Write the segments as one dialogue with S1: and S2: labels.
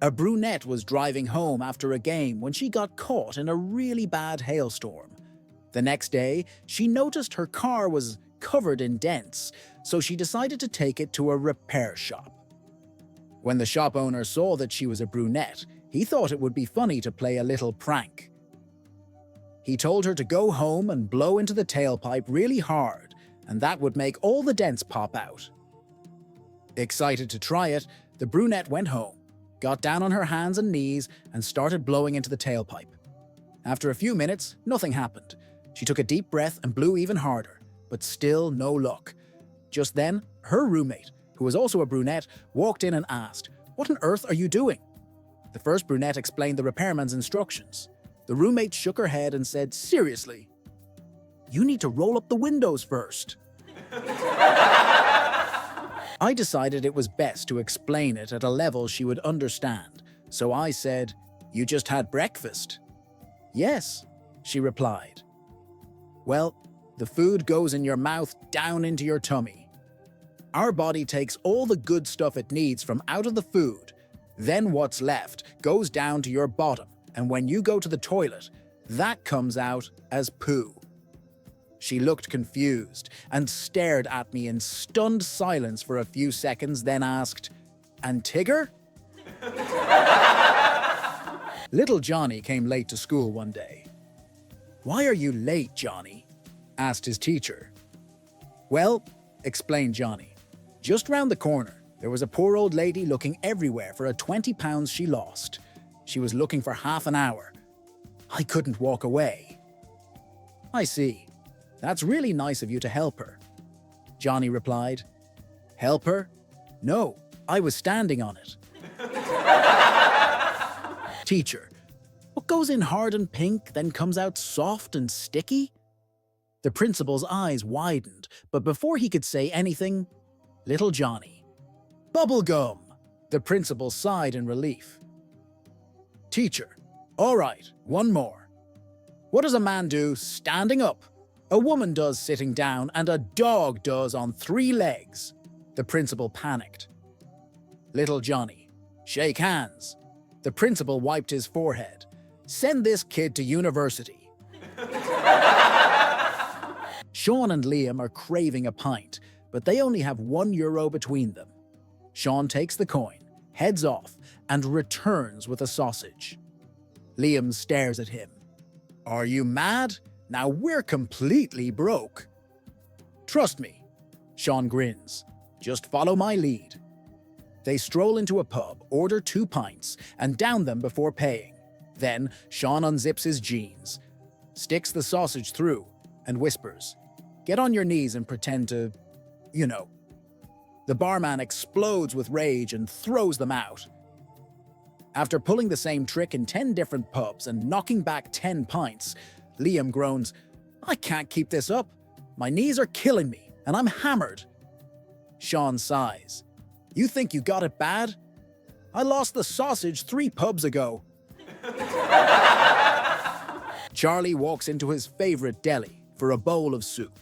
S1: A brunette was driving home after a game when she got caught in a really bad hailstorm. The next day, she noticed her car was covered in dents, so she decided to take it to a repair shop. When the shop owner saw that she was a brunette, he thought it would be funny to play a little prank. He told her to go home and blow into the tailpipe really hard, and that would make all the dents pop out. Excited to try it, the brunette went home, got down on her hands and knees, and started blowing into the tailpipe. After a few minutes, nothing happened. She took a deep breath and blew even harder, but still no luck. Just then, her roommate, who was also a brunette, walked in and asked, "What on earth are you doing?" The first brunette explained the repairman's instructions. The roommate shook her head and said, "Seriously? You need to roll up the windows first." I decided it was best to explain it at a level she would understand, so I said, "You just had breakfast?" "Yes," she replied. "Well, the food goes in your mouth down into your tummy. Our body takes all the good stuff it needs from out of the food. Then what's left goes down to your bottom, and when you go to the toilet, that comes out as poo." She looked confused and stared at me in stunned silence for a few seconds, then asked, "And Tigger?" Little Johnny came late to school one day. "Why are you late, Johnny?" asked his teacher. "Well," explained Johnny, "just round the corner, there was a poor old lady looking everywhere for a £20 she lost. She was looking for half an hour. I couldn't walk away." "I see. That's really nice of you to help her," Johnny replied. "Help her? No, I was standing on it." "Teacher, what goes in hard and pink, then comes out soft and sticky?" The principal's eyes widened, but before he could say anything, little Johnny. "Bubble gum!" The principal sighed in relief. "Teacher, all right, one more. What does a man do standing up, a woman does sitting down, and a dog does on 3 legs?" The principal panicked. Little Johnny, "Shake hands." The principal wiped his forehead. "Send this kid to university." Sean and Liam are craving a pint, but they only have €1 between them. Sean takes the coin, heads off, and returns with a sausage. Liam stares at him. "Are you mad? Now we're completely broke." "Trust me," Sean grins. "Just follow my lead." They stroll into a pub, order 2 pints, and down them before paying. Then Sean unzips his jeans, sticks the sausage through, and whispers, "Get on your knees and pretend to, you know." The barman explodes with rage and throws them out. After pulling the same trick in 10 different pubs and knocking back 10 pints, Liam groans, "I can't keep this up. My knees are killing me, and I'm hammered." Sean sighs. "You think you got it bad? I lost the sausage 3 pubs ago." Charlie walks into his favorite deli for a bowl of soup.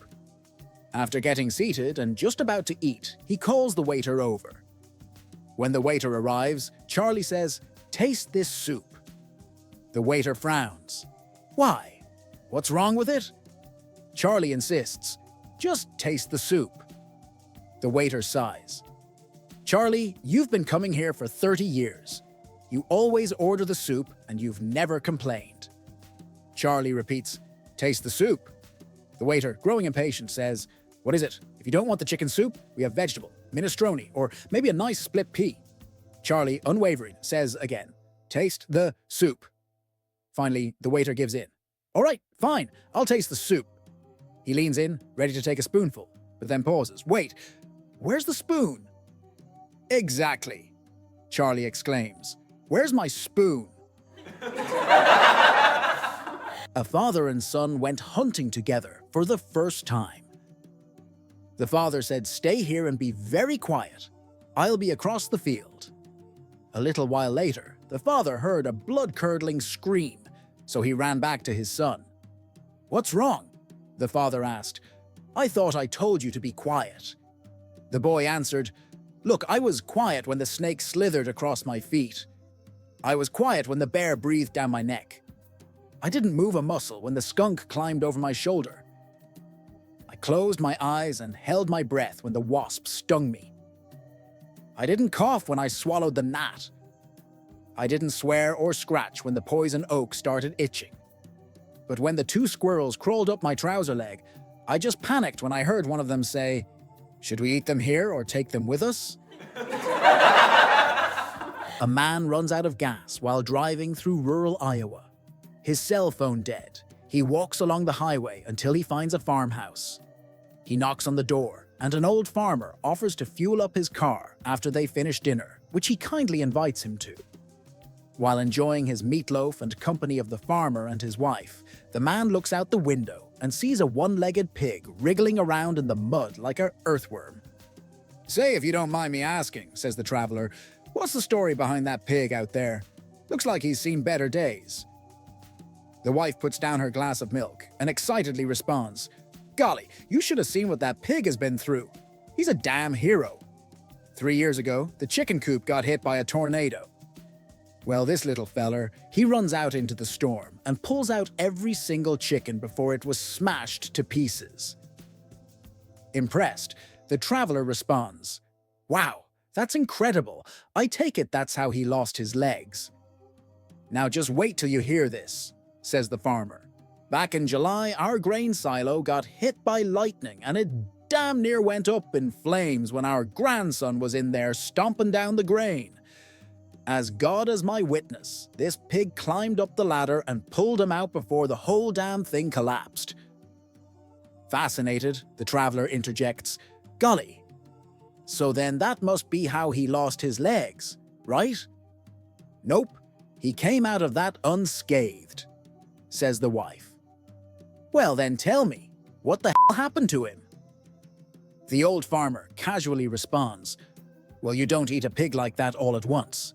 S1: After getting seated and just about to eat, he calls the waiter over. When the waiter arrives, Charlie says, "Taste this soup." The waiter frowns. "Why? What's wrong with it?" Charlie insists, "Just taste the soup." The waiter sighs. "Charlie, you've been coming here for 30 years. You always order the soup and you've never complained." Charlie repeats, "Taste the soup." The waiter, growing impatient, says, "What is it? If you don't want the chicken soup, we have vegetable, minestrone, or maybe a nice split pea." Charlie, unwavering, says again, "Taste the soup." Finally, the waiter gives in. "All right, fine, I'll taste the soup." He leans in, ready to take a spoonful, but then pauses. "Wait, where's the spoon?" "Exactly," Charlie exclaims. "Where's my spoon?" A father and son went hunting together for the first time. The father said, "Stay here and be very quiet. I'll be across the field." A little while later, the father heard a blood-curdling scream, so he ran back to his son. "What's wrong?" the father asked. "I thought I told you to be quiet." The boy answered, "Look, I was quiet when the snake slithered across my feet. I was quiet when the bear breathed down my neck. I didn't move a muscle when the skunk climbed over my shoulder. I closed my eyes and held my breath when the wasp stung me. I didn't cough when I swallowed the gnat. I didn't swear or scratch when the poison oak started itching. But when the 2 squirrels crawled up my trouser leg, I just panicked when I heard one of them say, "Should we eat them here or take them with us?" A man runs out of gas while driving through rural Iowa. His cell phone dead. He walks along the highway until he finds a farmhouse. He knocks on the door, and an old farmer offers to fuel up his car after they finish dinner, which he kindly invites him to. While enjoying his meatloaf and company of the farmer and his wife, the man looks out the window and sees a one-legged pig wriggling around in the mud like an earthworm. "Say, if you don't mind me asking," says the traveler, "what's the story behind that pig out there? Looks like he's seen better days." The wife puts down her glass of milk and excitedly responds, "Golly, you should have seen what that pig has been through. He's a damn hero. 3 years ago, the chicken coop got hit by a tornado. Well, this little feller, he runs out into the storm and pulls out every single chicken before it was smashed to pieces." Impressed, the traveler responds, "Wow, that's incredible. I take it that's how he lost his legs." "Now just wait till you hear this," says the farmer. "Back in July, our grain silo got hit by lightning and it damn near went up in flames when our grandson was in there stomping down the grain. As God is my witness, this pig climbed up the ladder and pulled him out before the whole damn thing collapsed." Fascinated, the traveler interjects, "Golly, so then that must be how he lost his legs, right?" "Nope, he came out of that unscathed," says the wife. "Well then tell me, what the hell happened to him?" The old farmer casually responds, "Well, you don't eat a pig like that all at once."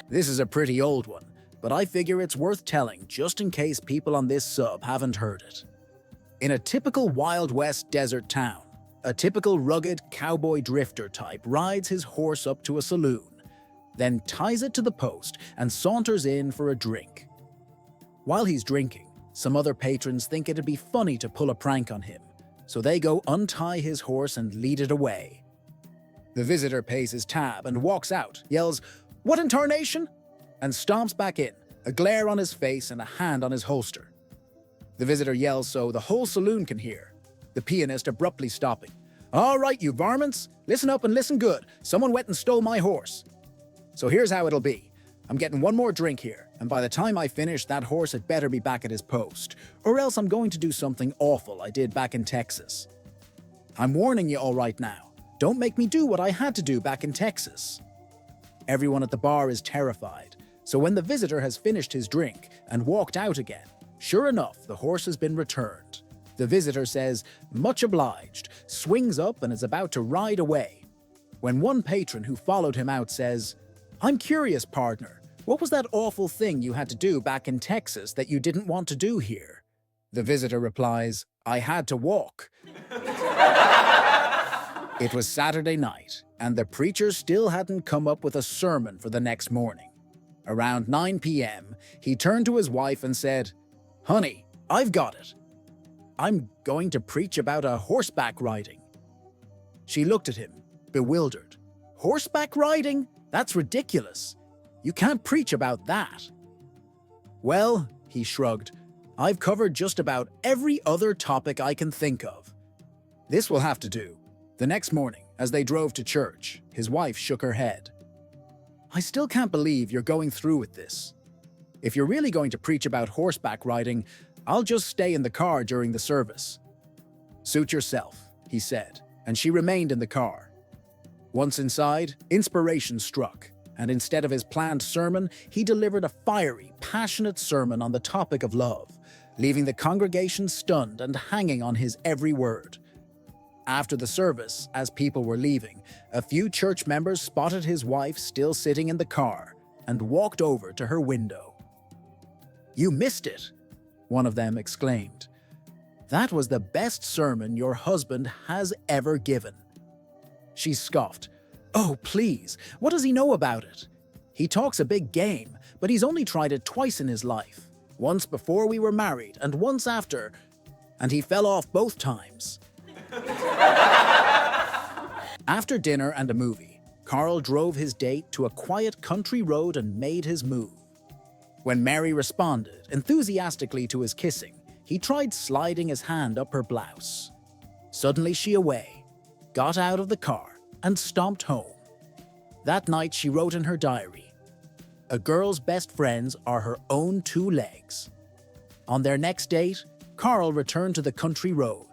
S1: This is a pretty old one, but I figure it's worth telling just in case people on this sub haven't heard it. In a typical Wild West desert town, a typical rugged cowboy drifter type rides his horse up to a saloon, then ties it to the post and saunters in for a drink. While he's drinking, some other patrons think it'd be funny to pull a prank on him, so they go untie his horse and lead it away. The visitor pays his tab and walks out, yells, "What in tarnation?" and stomps back in, a glare on his face and a hand on his holster. The visitor yells so the whole saloon can hear, the pianist abruptly stopping. "All right, you varmints, listen up and listen good. Someone went and stole my horse. So here's how it'll be. I'm getting one more drink here, and by the time I finish, that horse had better be back at his post, or else I'm going to do something awful I did back in Texas. I'm warning you all right now. Don't make me do what I had to do back in Texas." Everyone at the bar is terrified, so when the visitor has finished his drink and walked out again, sure enough, the horse has been returned. The visitor says, "Much obliged," swings up and is about to ride away, when one patron who followed him out says, "I'm curious, partner, what was that awful thing you had to do back in Texas that you didn't want to do here?" The visitor replies, "I had to walk." It was Saturday night, and the preacher still hadn't come up with a sermon for the next morning. Around 9 p.m., he turned to his wife and said, "Honey, I've got it. I'm going to preach about a horseback riding." She looked at him, bewildered. "Horseback riding? That's ridiculous. You can't preach about that." "Well," he shrugged, "I've covered just about every other topic I can think of. This will have to do." The next morning, as they drove to church, his wife shook her head. "I still can't believe you're going through with this. If you're really going to preach about horseback riding, I'll just stay in the car during the service." "Suit yourself," he said, and she remained in the car. Once inside, inspiration struck, and instead of his planned sermon, he delivered a fiery, passionate sermon on the topic of love, leaving the congregation stunned and hanging on his every word. After the service, as people were leaving, a few church members spotted his wife still sitting in the car and walked over to her window. "You missed it," one of them exclaimed. "That was the best sermon your husband has ever given." She scoffed. Oh, please, what does he know about it? He talks a big game, but he's only tried it twice in his life. Once before we were married, and once after, and he fell off both times. After dinner and a movie, Carl drove his date to a quiet country road and made his move. When Mary responded enthusiastically to his kissing, he tried sliding his hand up her blouse. Suddenly she away, got out of the car, and stomped home. That night she wrote in her diary, "A girl's best friends are her own two legs." On their next date, Carl returned to the country road.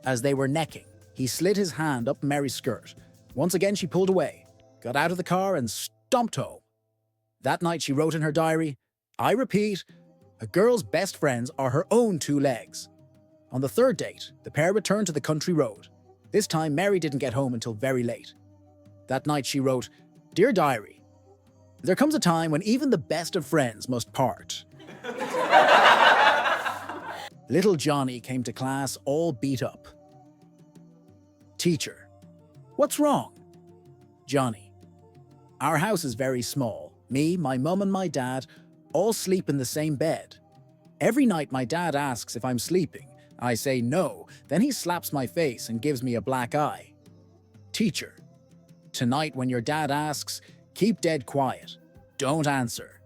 S1: As they were necking, he slid his hand up Mary's skirt. Once again she pulled away, got out of the car, and stomped home. That night she wrote in her diary, "I repeat, a girl's best friends are her own two legs." On the third date, the pair returned to the country road. This time, Mary didn't get home until very late. That night she wrote, "Dear Diary, there comes a time when even the best of friends must part." Little Johnny came to class all beat up. Teacher, "What's wrong?" Johnny, "Our house is very small. Me, my mum and my dad all sleep in the same bed. Every night my dad asks if I'm sleeping. I say no, then he slaps my face and gives me a black eye." Teacher, "Tonight when your dad asks, keep dead quiet. Don't answer."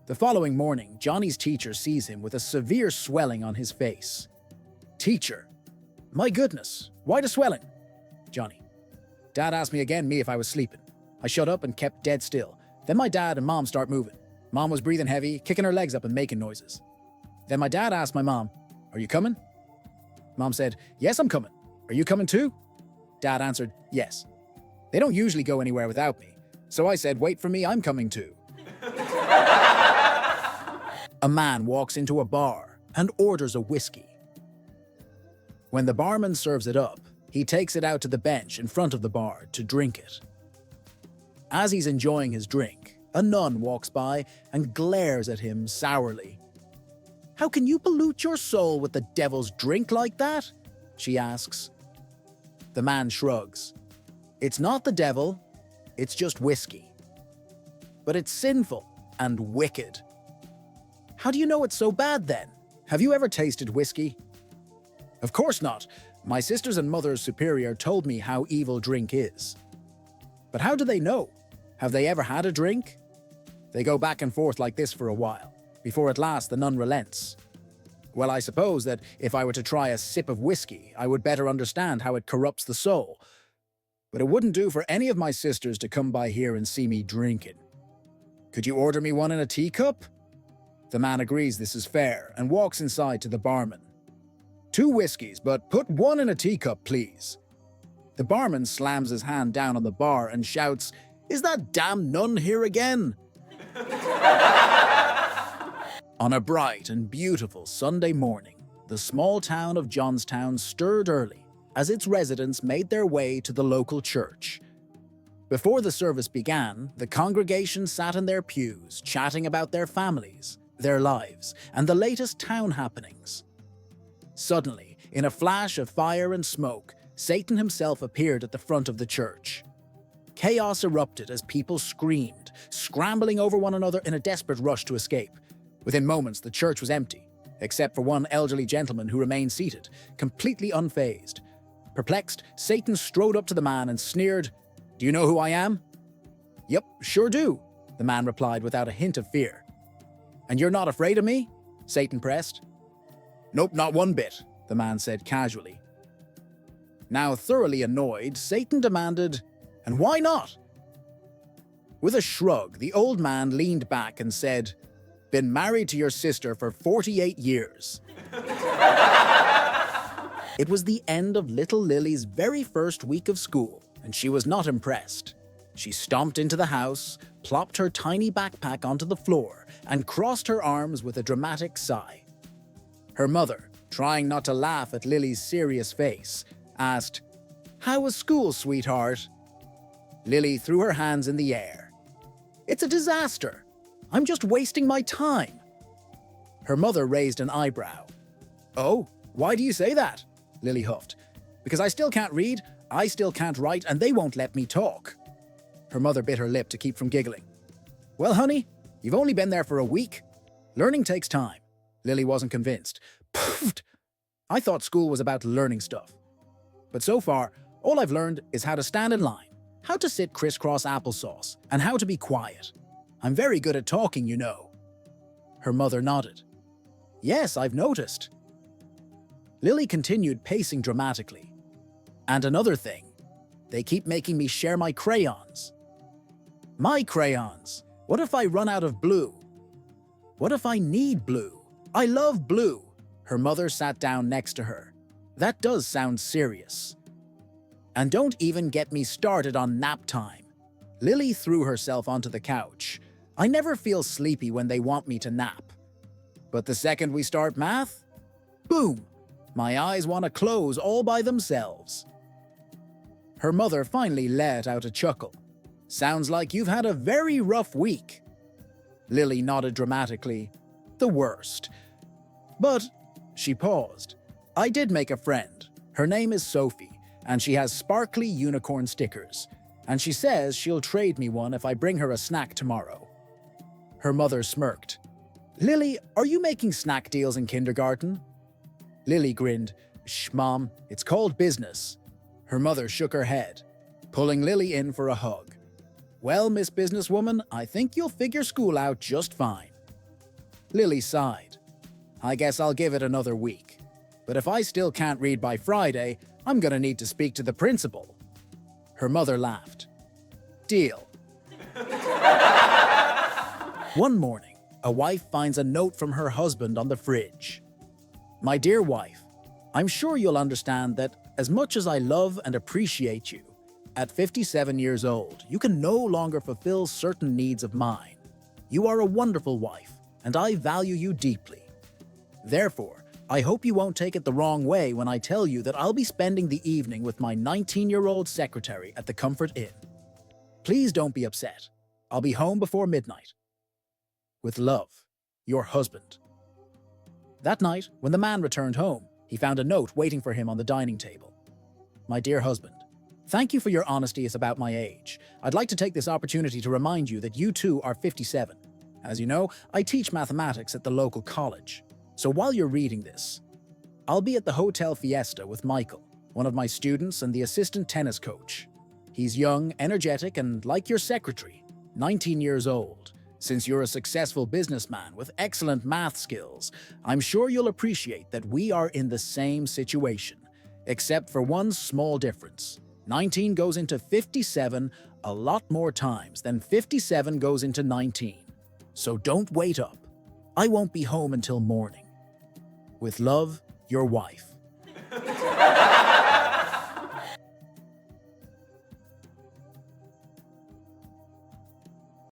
S1: The following morning, Johnny's teacher sees him with a severe swelling on his face. Teacher, "My goodness, why the swelling?" Johnny, "Dad asked me again if I was sleeping. I shut up and kept dead still. Then my dad and mom start moving. Mom was breathing heavy, kicking her legs up and making noises. Then my dad asked my mom, 'Are you coming?' Mom said, 'Yes, I'm coming. Are you coming too?' Dad answered, 'Yes.' They don't usually go anywhere without me. So I said, 'Wait for me, I'm coming too.'" A man walks into a bar and orders a whiskey. When the barman serves it up, he takes it out to the bench in front of the bar to drink it. As he's enjoying his drink, a nun walks by and glares at him sourly. "How can you pollute your soul with the devil's drink like that?" she asks. The man shrugs. "It's not the devil, it's just whiskey. But it's sinful and wicked." "How do you know it's so bad then? Have you ever tasted whiskey?" "Of course not. My sisters and mother's superior told me how evil drink is." "But how do they know? Have they ever had a drink?" They go back and forth like this for a while, before at last the nun relents. "Well, I suppose that if I were to try a sip of whiskey, I would better understand how it corrupts the soul. But it wouldn't do for any of my sisters to come by here and see me drinking. Could you order me one in a teacup?" The man agrees this is fair and walks inside to the barman. "2 whiskeys, but put one in a teacup, please." The barman slams his hand down on the bar and shouts, "Is that damn nun here again?" On a bright and beautiful Sunday morning, the small town of Johnstown stirred early as its residents made their way to the local church. Before the service began, the congregation sat in their pews chatting about their families, their lives, and the latest town happenings. Suddenly, in a flash of fire and smoke, Satan himself appeared at the front of the church. Chaos erupted as people screamed, scrambling over one another in a desperate rush to escape. Within moments, the church was empty, except for one elderly gentleman who remained seated, completely unfazed. Perplexed, Satan strode up to the man and sneered, "Do you know who I am?" "Yep, sure do," the man replied without a hint of fear. "And you're not afraid of me?" Satan pressed. "Nope, not one bit," the man said casually. Now thoroughly annoyed, Satan demanded, "And why not?" With a shrug, the old man leaned back and said, "Been married to your sister for 48 years. It was the end of little Lily's very first week of school, and she was not impressed. She stomped into the house, plopped her tiny backpack onto the floor, and crossed her arms with a dramatic sigh. Her mother, trying not to laugh at Lily's serious face, asked, "How was school, sweetheart?" Lily threw her hands in the air. "It's a disaster. I'm just wasting my time." Her mother raised an eyebrow. "Oh, why do you say that?" Lily huffed. "Because I still can't read, I still can't write, and they won't let me talk." Her mother bit her lip to keep from giggling. Well, honey, you've only been there for a week. Learning takes time. Lily wasn't convinced. Pfft! I thought school was about learning stuff. But so far, all I've learned is how to stand in line, how to sit crisscross applesauce, and how to be quiet. I'm very good at talking, you know. Her mother nodded. Yes, I've noticed. Lily continued pacing dramatically. And another thing, they keep making me share my crayons. My crayons. What if I run out of blue? What if I need blue? I love blue. Her mother sat down next to her. That does sound serious. And don't even get me started on nap time. Lily threw herself onto the couch. I never feel sleepy when they want me to nap. But the second we start math, boom, my eyes want to close all by themselves. Her mother finally let out a chuckle. Sounds like you've had a very rough week. Lily nodded dramatically. The worst. But she paused. I did make a friend. Her name is Sophie, and she has sparkly unicorn stickers. And she says she'll trade me one if I bring her a snack tomorrow. Her mother smirked. Lily, are you making snack deals in kindergarten? Lily grinned. Shh, Mom, it's called business. Her mother shook her head, pulling Lily in for a hug. Well, Miss Businesswoman, I think you'll figure school out just fine. Lily sighed. I guess I'll give it another week. But if I still can't read by Friday, I'm gonna need to speak to the principal. Her mother laughed. Deal. One morning, a wife finds a note from her husband on the fridge. My dear wife, I'm sure you'll understand that as much as I love and appreciate you, at 57 years old, you can no longer fulfill certain needs of mine. You are a wonderful wife, and I value you deeply. Therefore, I hope you won't take it the wrong way when I tell you that I'll be spending the evening with my 19-year-old secretary at the Comfort Inn. Please don't be upset. I'll be home before midnight. With love, your husband. That night, when the man returned home, he found a note waiting for him on the dining table. My dear husband, thank you for your honesty about my age. I'd like to take this opportunity to remind you that you too are 57. As you know, I teach mathematics at the local college. So while you're reading this, I'll be at the Hotel Fiesta with Michael, one of my students and the assistant tennis coach. He's young, energetic, and like your secretary, 19 years old. Since you're a successful businessman with excellent math skills, I'm sure you'll appreciate that we are in the same situation, except for one small difference. 19 goes into 57 a lot more times than 57 goes into 19. So don't wait up. I won't be home until morning. With love, your wife.